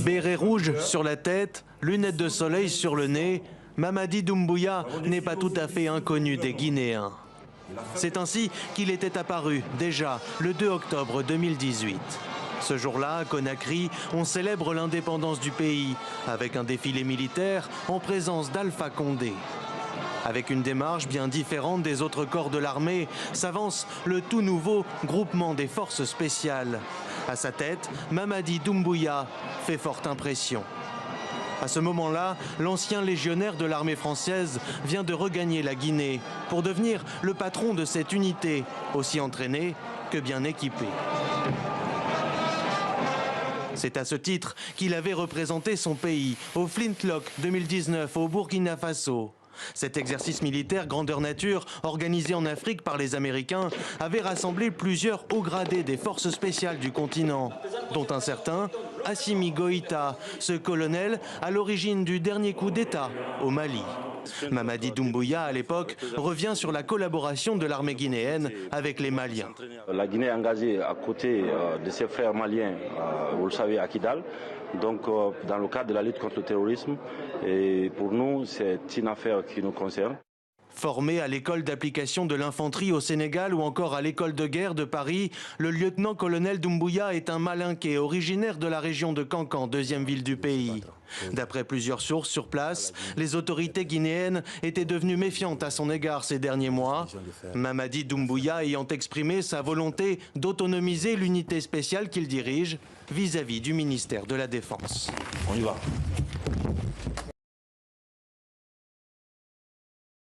Béret rouge sur la tête, lunettes de soleil sur le nez, Mamadi Doumbouya n'est pas tout à fait inconnu des Guinéens. C'est ainsi qu'il était apparu déjà le 2 octobre 2018. Ce jour-là, à Conakry, on célèbre l'indépendance du pays avec un défilé militaire en présence d'Alpha Condé. Avec une démarche bien différente des autres corps de l'armée, s'avance le tout nouveau groupement des forces spéciales. À sa tête, Mamadi Doumbouya fait forte impression. À ce moment-là, l'ancien légionnaire de l'armée française vient de regagner la Guinée pour devenir le patron de cette unité, aussi entraînée que bien équipée. C'est à ce titre qu'il avait représenté son pays au Flintlock 2019 au Burkina Faso. Cet exercice militaire grandeur nature, organisé en Afrique par les Américains, avait rassemblé plusieurs hauts gradés des forces spéciales du continent, dont un certain Assimi Goïta, ce colonel à l'origine du dernier coup d'État au Mali. Mamadi Doumbouya, à l'époque, revient sur la collaboration de l'armée guinéenne avec les Maliens. La Guinée est engagée à côté de ses frères maliens, vous le savez, à Kidal, donc dans le cadre de la lutte contre le terrorisme. Et pour nous, c'est une affaire qui nous concerne. Formé à l'école d'application de l'infanterie au Sénégal ou encore à l'école de guerre de Paris, le lieutenant-colonel Doumbouya est un Malinké originaire de la région de Kankan, deuxième ville du pays. D'après plusieurs sources sur place, les autorités guinéennes étaient devenues méfiantes à son égard ces derniers mois. Mamadi Doumbouya ayant exprimé sa volonté d'autonomiser l'unité spéciale qu'il dirige vis-à-vis du ministère de la Défense. On y va.